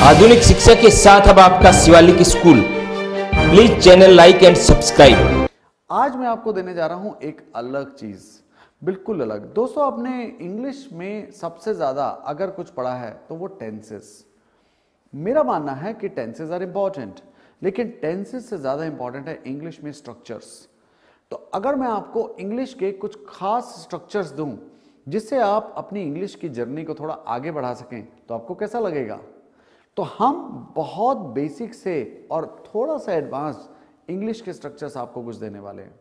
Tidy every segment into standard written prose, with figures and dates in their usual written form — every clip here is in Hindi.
आधुनिक शिक्षा के साथ अब आपका Shivalik school. Please channel like and subscribe. आज मैं आपको देने जा रहा हूं एक अलग चीज, बिल्कुल अलग। दोस्तों, आपने इंग्लिश में सबसे ज्यादा अगर कुछ पढ़ा है तो वो टेंसेस। मेरा मानना है कि टेंसेस आर इंपॉर्टेंट, लेकिन टेंसेस से ज्यादा इंपॉर्टेंट है इंग्लिश में स्ट्रक्चर्स। तो अगर मैं आपको इंग्लिश के कुछ खास स्ट्रक्चर्स दूं जिससे आप अपनी इंग्लिश की जर्नी को थोड़ा आगे बढ़ा सकें, तो आपको कैसा लगेगा? तो हम बहुत बेसिक से और थोड़ा सा एडवांस इंग्लिश के स्ट्रक्चर्स आपको कुछ देने वाले हैं।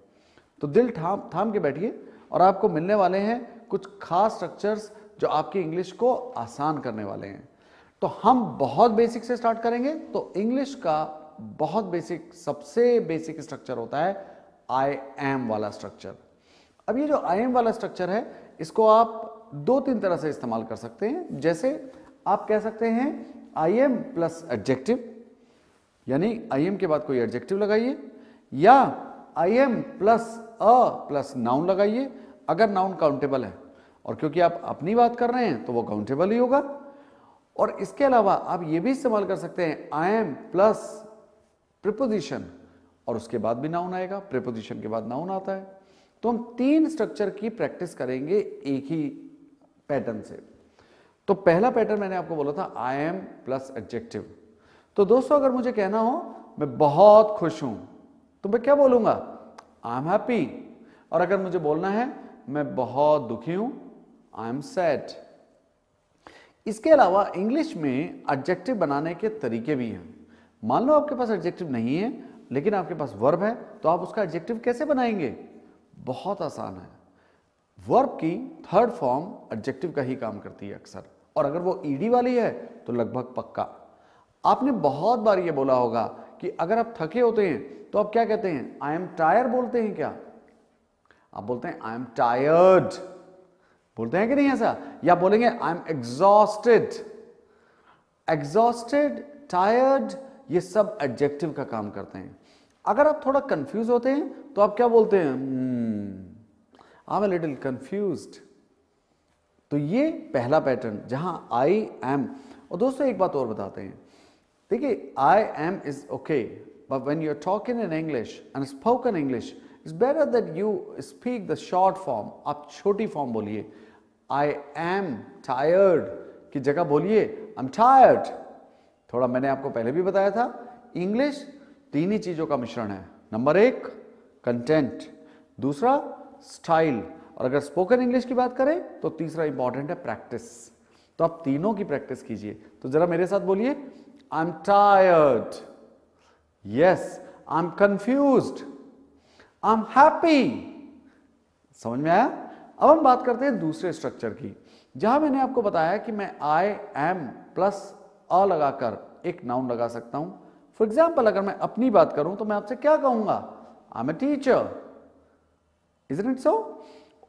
तो दिल थाम के बैठिए और आपको मिलने वाले हैं कुछ खास स्ट्रक्चर्स जो आपकी इंग्लिश को आसान करने वाले हैं। तो हम बहुत बेसिक से स्टार्ट करेंगे। तो इंग्लिश का बहुत बेसिक, सबसे बेसिक स्ट्रक्चर होता है आई एम वाला स्ट्रक्चर। अब ये जो आई एम वाला स्ट्रक्चर है, इसको आप दो तीन तरह से इस्तेमाल कर सकते हैं। जैसे आप कह सकते हैं आई एम प्लस एडजेक्टिव, यानी आई एम के बाद कोई एडजेक्टिव लगाइए, या आई am plus a plus noun लगाइए अगर नाउन काउंटेबल है, और क्योंकि आप अपनी बात कर रहे हैं तो वो काउंटेबल ही होगा। और इसके अलावा आप ये भी इस्तेमाल कर सकते हैं आई एम प्लस प्रीपोजिशन, और उसके बाद भी नाउन आएगा, प्रीपोजिशन के बाद नाउन आता है। तो हम तीन स्ट्रक्चर की प्रैक्टिस करेंगे एक ही पैटर्न से। तो पहला पैटर्न मैंने आपको बोला था आई एम प्लस एडजेक्टिव। तो दोस्तों, अगर मुझे कहना हो मैं बहुत खुश हूं, तो मैं क्या बोलूंगा? I am happy. और अगर मुझे बोलना है मैं बहुत दुखी हूं, आई एम सैड। इसके अलावा इंग्लिश में एडजेक्टिव बनाने के तरीके भी हैं। मान लो आपके पास एडजेक्टिव नहीं है लेकिन आपके पास वर्ब है, तो आप उसका एडजेक्टिव कैसे बनाएंगे? बहुत आसान है। वर्ब की थर्ड फॉर्म एडजेक्टिव का ही काम करती है अक्सर, और अगर वो ईडी वाली है तो लगभग पक्का। आपने बहुत बार ये बोला होगा कि अगर आप थके होते हैं तो आप क्या कहते हैं? आई एम टायर्ड बोलते हैं क्या? आप बोलते हैं आई एम टायर्ड, बोलते हैं कि नहीं ऐसा? या बोलेंगे I am exhausted. Exhausted, tired, ये सब एडजेक्टिव का काम करते हैं। अगर आप थोड़ा कंफ्यूज होते हैं तो आप क्या बोलते हैं? I am a little confused. तो ये पहला पैटर्न जहां आई एम। और दोस्तों, एक बात और बताते हैं, देखिए I am is okay, but when you are talking in English and spoken English, it's better that you speak the short form. आप छोटी फॉर्म बोलिए। आई एम टायर्ड की जगह बोलिए आई एम टायर्ड। थोड़ा मैंने आपको पहले भी बताया था, इंग्लिश तीन ही चीजों का मिश्रण है। नंबर एक कंटेंट, दूसरा स्टाइल, और अगर स्पोकन इंग्लिश की बात करें तो तीसरा इंपॉर्टेंट है प्रैक्टिस। तो आप तीनों की प्रैक्टिस कीजिए। तो जरा मेरे साथ बोलिए, I am tired, yes, I am confused, I am happy. समझ में आया? अब हम बात करते हैं दूसरे स्ट्रक्चर की, जहां मैंने आपको बताया कि मैं आई एम प्लस अ लगाकर एक नाउन लगा सकता हूं। फॉर एग्जाम्पल, अगर मैं अपनी बात करूं तो मैं आपसे क्या कहूंगा? I am a teacher. Isn't it so?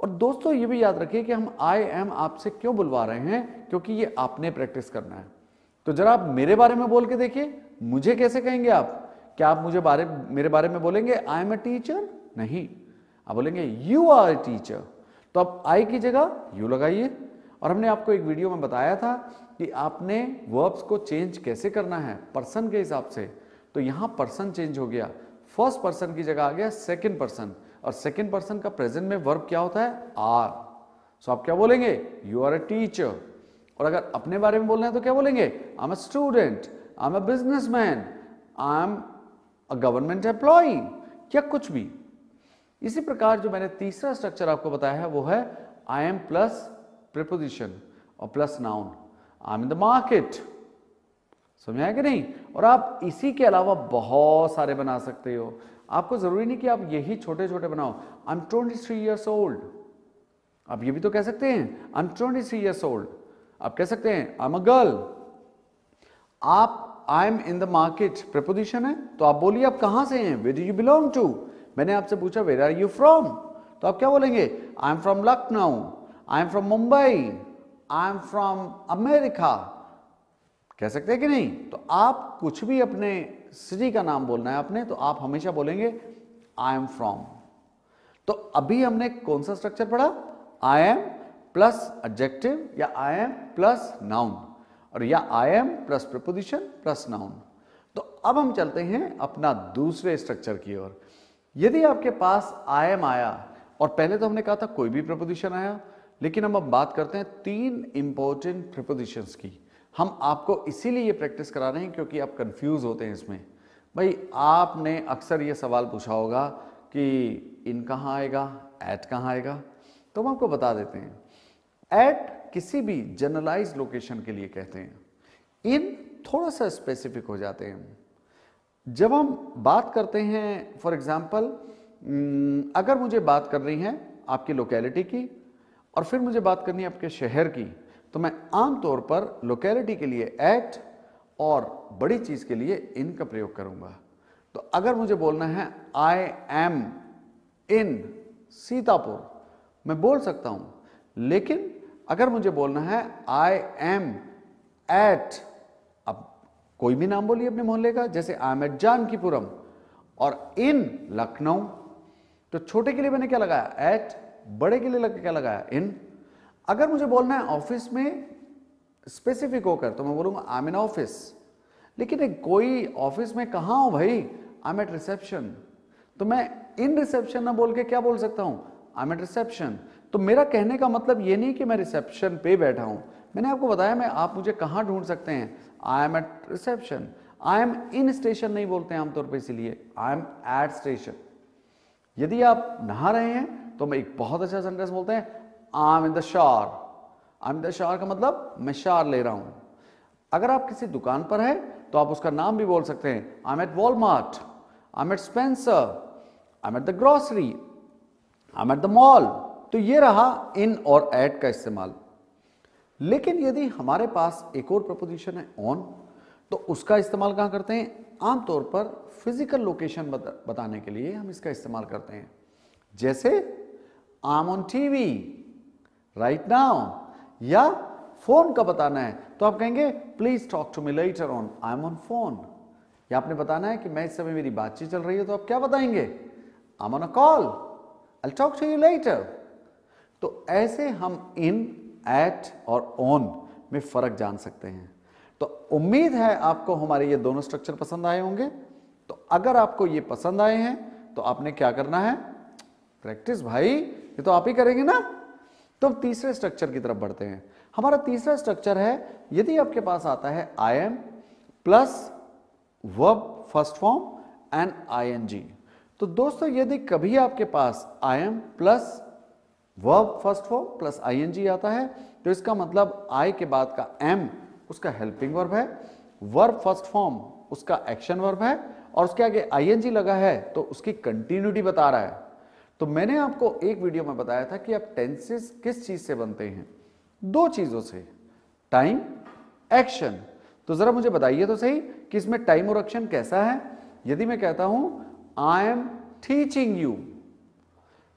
और दोस्तों, ये भी याद रखिए कि हम आई एम आपसे क्यों बुलवा रहे हैं, क्योंकि ये आपने प्रैक्टिस करना है। तो जरा आप मेरे बारे में बोल के देखिए, मुझे कैसे कहेंगे आप? क्या आप मेरे बारे में बोलेंगे आई एम ए टीचर? नहीं, आप बोलेंगे यू आर ए टीचर। तो आप आई की जगह यू लगाइए। और हमने आपको एक वीडियो में बताया था कि आपने वर्ब्स को चेंज कैसे करना है पर्सन के हिसाब से। तो यहां पर्सन चेंज हो गया, फर्स्ट पर्सन की जगह आ गया सेकंड पर्सन, और सेकंड पर्सन का प्रेजेंट में वर्ब क्या होता है? आर। सो आप क्या बोलेंगे? You are a teacher. और अगर अपने बारे में बोलना है तो क्या बोलेंगे? I am a student, I am a businessman, I am a government employ, या कुछ भी। इसी प्रकार जो मैंने तीसरा स्ट्रक्चर आपको बताया है वो है आई एम प्लस प्रीपोजिशन और plus noun. I am in the market. समझ आया कि नहीं? और आप इसी के अलावा बहुत सारे बना सकते हो। आपको जरूरी नहीं कि आप यही छोटे छोटे बनाओ। आई एम 23 ईयर्स ओल्ड, आप ये भी तो कह सकते हैं आई एम 23 ईयर्स ओल्ड। आप कह सकते हैं आई एम अ गर्ल। आप I am in the market preposition है, तो आप बोलिए आप कहां से हैं? Where do you belong to? मैंने आपसे पूछा वेयर आर यू फ्रॉम, तो आप क्या बोलेंगे? I am from Lucknow, I am from Mumbai, I am from America. कह सकते हैं कि नहीं? तो आप कुछ भी अपने सिटी का नाम बोलना है आपने, तो आप हमेशा बोलेंगे आई एम फ्रॉम। तो अभी हमने कौन सा स्ट्रक्चर पढ़ा? आई एम प्लस एडजेक्टिव या आई एम प्लस नाउन। और या आई am plus preposition plus noun. तो अब हम चलते हैं अपना दूसरे स्ट्रक्चर की ओर। यदि आपके पास आई एम आया, और पहले तो हमने कहा था कोई भी प्रीपोजिशन आया, लेकिन हम अब बात करते हैं 3 इंपॉर्टेंट प्रीपोजिशंस की। हम आपको इसीलिए ये प्रैक्टिस करा रहे हैं क्योंकि आप कंफ्यूज होते हैं इसमें। भाई आपने अक्सर ये सवाल पूछा होगा कि इन कहाँ आएगा, एट कहाँ आएगा, तो हम आपको बता देते हैं। एट किसी भी जनरलाइज लोकेशन के लिए कहते हैं, इन थोड़ा सा स्पेसिफिक हो जाते हैं। जब हम बात करते हैं फॉर एग्जाम्पल, अगर मुझे बात कर रही है आपकी लोकेलिटी की और फिर मुझे बात करनी है आपके शहर की, तो मैं आमतौर पर लोकेलिटी के लिए एट और बड़ी चीज के लिए इन का प्रयोग करूंगा। तो अगर मुझे बोलना है आई एम इन सीतापुर, मैं बोल सकता हूं, लेकिन अगर मुझे बोलना है आई एम एट, अब कोई भी नाम बोलिए अपने मोहल्ले का, जैसे आई एम एट जानकीपुरम और इन लखनऊ, तो छोटे के लिए मैंने क्या लगाया एट, बड़े के लिए क्या लगाया इन। अगर मुझे बोलना है ऑफिस में स्पेसिफिक होकर, तो मैं बोलूंगा आई एम इन ऑफिस, लेकिन कोई ऑफिस में कहां हूं भाई, आई एम एट रिसेप्शन, तो मैं इन रिसेप्शन ना बोल के क्या बोल सकता हूं, आई एम एट रिसेप्शन। तो मेरा कहने का मतलब ये नहीं कि मैं रिसेप्शन पे बैठा हूं, मैंने आपको बताया मैं आप मुझे कहां ढूंढ सकते हैं, I am at reception. I am in station नहीं बोलते हैं आमतौर पर, इसीलिए आई एम एट स्टेशन। यदि आप नहा रहे हैं तो मैं एक बहुत अच्छा सेंटेंस बोलते हैं, I am in the shower. I am in the shower का मतलब मैं शावर ले रहा हूं। अगर आप किसी दुकान पर है तो आप उसका नाम भी बोल सकते हैं, I am at Walmart, I am at Spencer, I am at the grocery, I am at the mall. तो ये रहा इन और एट का इस्तेमाल। लेकिन यदि हमारे पास एक और प्रपोजिशन है ऑन, तो उसका इस्तेमाल कहां करते हैं, आमतौर पर फिजिकल लोकेशन बताने के लिए हम इसका इस्तेमाल करते हैं। जैसे I am on TV right now, या फोन का बताना है तो आप कहेंगे please talk to me later on, I am on phone. या आपने बताना है कि मैं इस समय मेरी बातचीत चल रही है, तो आप क्या बताएंगे, I am on a call, I will talk to you later. तो ऐसे हम इन, एट और ऑन में फर्क जान सकते हैं। तो उम्मीद है आपको हमारे ये दोनों स्ट्रक्चर पसंद आए होंगे। तो अगर आपको ये पसंद आए हैं तो आपने क्या करना है, प्रैक्टिस भाई, ये तो आप ही करेंगे ना। तो तीसरे स्ट्रक्चर की तरफ बढ़ते हैं। हमारा तीसरा स्ट्रक्चर है, यदि आपके पास आता है I am plus verb first form and ING. तो दोस्तों यदि कभी आपके पास I am plus verb first form plus ING आता है, तो इसका मतलब आई के बाद का एम उसका हेल्पिंग वर्ब है, वर्ब फर्स्ट फॉर्म उसका एक्शन वर्ब है, और उसके आगे आईएनजी लगा है तो उसकी कंटिन्यूटी बता रहा है। तो मैंने आपको एक वीडियो में बताया था कि अब टेंसेस किस चीज से बनते हैं, 2 चीजों से, टाइम, एक्शन। तो जरा मुझे बताइए तो सही कि इसमें टाइम और एक्शन कैसा है। यदि मैं कहता हूं आई एम टीचिंग यू,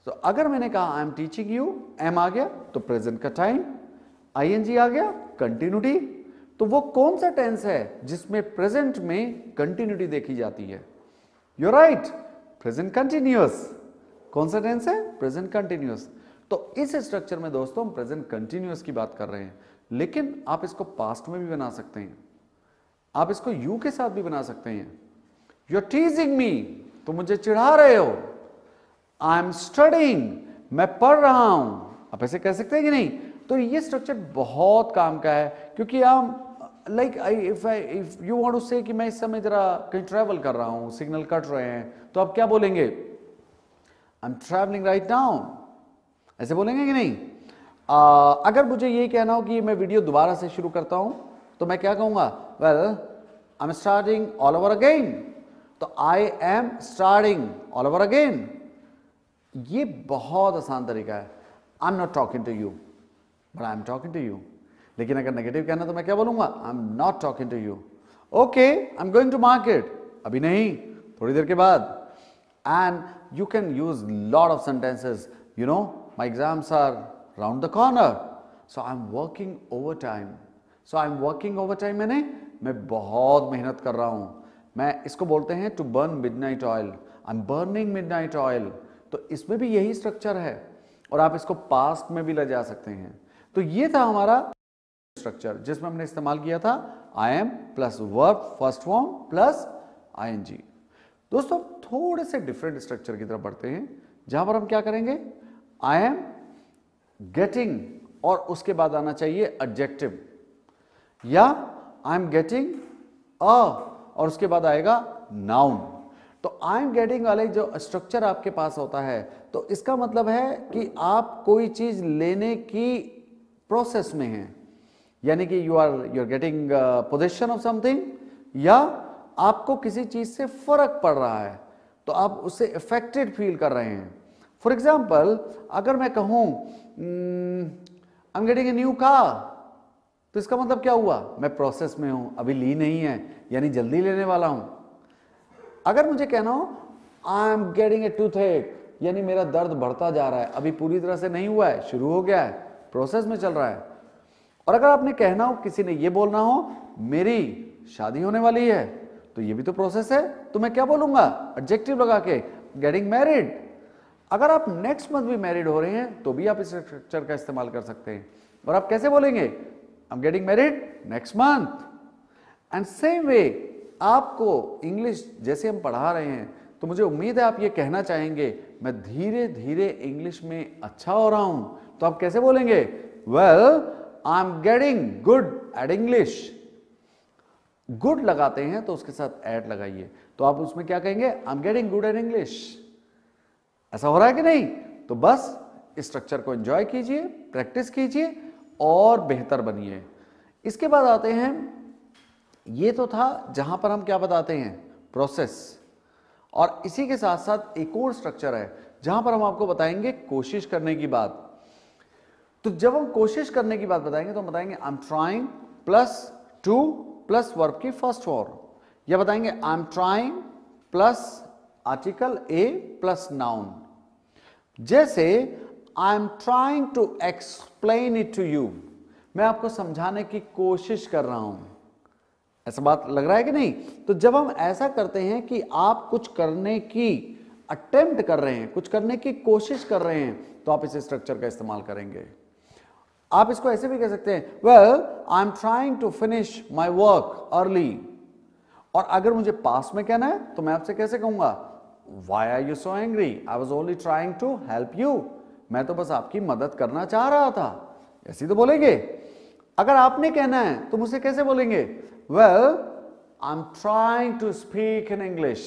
तो अगर मैंने कहा I am teaching you, am आ गया तो प्रेजेंट का टाइम, आईएनजी आ गया कंटिन्यूटी। तो वो कौन सा टेंस है जिसमें प्रेजेंट में कंटिन्यूटी देखी जाती है, यू राइट, प्रेजेंट कंटिन्यूअस। कौन सा टेंस है, प्रेजेंट कंटिन्यूअस। तो इस स्ट्रक्चर में दोस्तों हम प्रेजेंट कंटिन्यूअस की बात कर रहे हैं, लेकिन आप इसको पास्ट में भी बना सकते हैं, आप इसको यू के साथ भी बना सकते हैं। यू आर टीजिंग मी, तो मुझे चिढ़ा रहे हो। आई एम स्टडिंग, मैं पढ़ रहा हूं, आप ऐसे कह सकते हैं कि नहीं। तो ये स्ट्रक्चर बहुत काम का है, क्योंकि आप like if you want to say कि मैं इस समय जरा कहीं ट्रैवल कर रहा हूं, सिग्नल कट रहे हैं, तो आप क्या बोलेंगे, I am travelling right now, ऐसे बोलेंगे कि नहीं। अगर मुझे ये कहना हो कि मैं वीडियो दोबारा से शुरू करता हूं, तो मैं क्या कहूंगा, well I am starting all over again. तो I am starting all over again, ये बहुत आसान तरीका है। I am not talking to you but I am talking to you. लेकिन अगर नेगेटिव कहना तो मैं क्या बोलूंगा, I am not talking to you, okay I am going to market, अभी नहीं, थोड़ी देर के बाद। And you can use lot of sentences, you know, my exams are round the corner, so I'm working overtime. So I'm working overtime मैं बहुत मेहनत कर रहा हूं। मैं इसको बोलते हैं to burn midnight oil, I'm burning midnight oil। तो इसमें भी यही स्ट्रक्चर है, और आप इसको पास्ट में भी ले जा सकते हैं। तो ये था हमारा स्ट्रक्चर जिसमें हमने इस्तेमाल किया था I am plus verb first form plus ING. दोस्तों थोड़े से डिफरेंट स्ट्रक्चर की तरफ बढ़ते हैं जहां पर हम क्या करेंगे, आई एम गेटिंग और उसके बाद आना चाहिए एडजेक्टिव, या आई एम गेटिंग अ और उसके बाद आएगा नाउन। तो आई एम गेटिंग वाले जो स्ट्रक्चर आपके पास होता है तो इसका मतलब है कि आप कोई चीज लेने की प्रोसेस में हैं, यानी कि you are getting possession of something, या आपको किसी चीज से फर्क पड़ रहा है तो आप उससे इफेक्टेड फील कर रहे हैं। फॉर एग्जाम्पल अगर मैं कहूं I am getting a new car, तो इसका मतलब क्या हुआ, मैं प्रोसेस में हूं, अभी ली नहीं है, यानी जल्दी लेने वाला हूं। अगर मुझे कहना हो आई एम गेटिंग ए टूथएक, यानी मेरा दर्द बढ़ता जा रहा है, अभी पूरी तरह से नहीं हुआ है, शुरू हो गया है, प्रोसेस में चल रहा है। और अगर आपने कहना हो, किसी ने ये बोलना हो मेरी शादी होने वाली है, तो ये भी तो प्रोसेस है, तो मैं क्या बोलूंगा, एडजेक्टिव लगा के, गेटिंग मैरिड। अगर आप नेक्स्ट मंथ भी मैरिड हो रहे हैं तो भी आप इस स्ट्रक्चर का इस्तेमाल कर सकते हैं। और आप कैसे बोलेंगे, I am getting married next month. And same way आपको इंग्लिश जैसे हम पढ़ा रहे हैं तो मुझे उम्मीद है आप ये कहना चाहेंगे मैं धीरे धीरे इंग्लिश में अच्छा हो रहा हूं, तो आप कैसे बोलेंगे, well I am getting good at English. Good लगाते हैं तो उसके साथ एट लगाइए, तो आप उसमें क्या कहेंगे, I am getting good at English. ऐसा हो रहा है कि नहीं? तो बस इस स्ट्रक्चर को एंजॉय कीजिए, प्रैक्टिस कीजिए और बेहतर बनिए। इसके बाद आते हैं, ये तो था जहां पर हम क्या बताते हैं, प्रोसेस, और इसी के साथ साथ एक और स्ट्रक्चर है जहां पर हम आपको बताएंगे कोशिश करने की बात। तो जब हम कोशिश करने की बात बताएंगे तो हम बताएंगे I am trying plus to plus verb की फर्स्ट फॉर्म, या बताएंगे I am trying plus article a plus noun. जैसे I am trying to explain it to you, मैं आपको समझाने की कोशिश कर रहा हूं। ऐसा बात लग रहा है कि नहीं? तो जब हम ऐसा करते हैं कि आप कुछ करने की अटेम्प्ट कर रहे हैं, कुछ करने की कोशिश कर रहे हैं, तो आप इस स्ट्रक्चर का इस्तेमाल करेंगे। आप इसको ऐसे भी कह सकते हैं, well I am trying to finish my work early. और अगर मुझे पास में कहना है तो मैं आपसे कैसे कहूंगा, why are you so angry, I was only trying to help you, मैं तो बस आपकी मदद करना चाह रहा था। ऐसे तो बोलेंगे। अगर आपने कहना है तो मुझसे कैसे बोलेंगे, well I am trying to speak in English,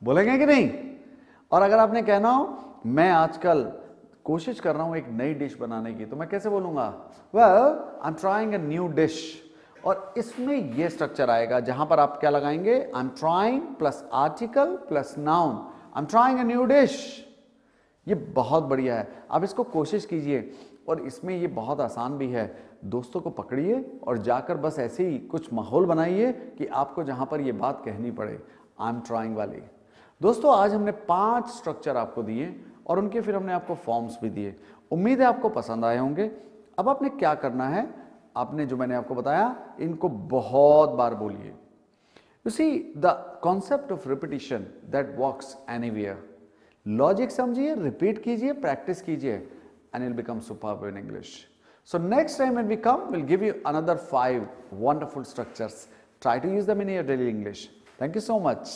बोलेंगे कि नहीं? और अगर आपने कहना हो मैं आजकल कोशिश कर रहा हूं एक नई डिश बनाने की, तो मैं कैसे बोलूंगा, well I am trying a new dish. और इसमें यह स्ट्रक्चर आएगा जहां पर आप क्या लगाएंगे, आई am trying plus article plus noun, I am trying a new dish. ये बहुत बढ़िया है, आप इसको कोशिश कीजिए। और इसमें ये बहुत आसान भी है, दोस्तों को पकड़िए और जाकर बस ऐसे ही कुछ माहौल बनाइए कि आपको जहां पर ये बात कहनी पड़े, आई एम ट्राइंग वाली। दोस्तों आज हमने 5 स्ट्रक्चर आपको दिए और उनके फिर हमने आपको फॉर्म्स भी दिए। उम्मीद है आपको पसंद आए होंगे। अब आपने क्या करना है, आपने जो मैंने आपको बताया इनको बहुत बार बोलिए। You see the concept of repetition that works anywhere. Logic समझिए, रिपीट कीजिए, प्रैक्टिस कीजिए and you'll become superb in English. So next time when we come, we'll give you another 5 wonderful structures. Try to use them in your daily English. Thank you so much.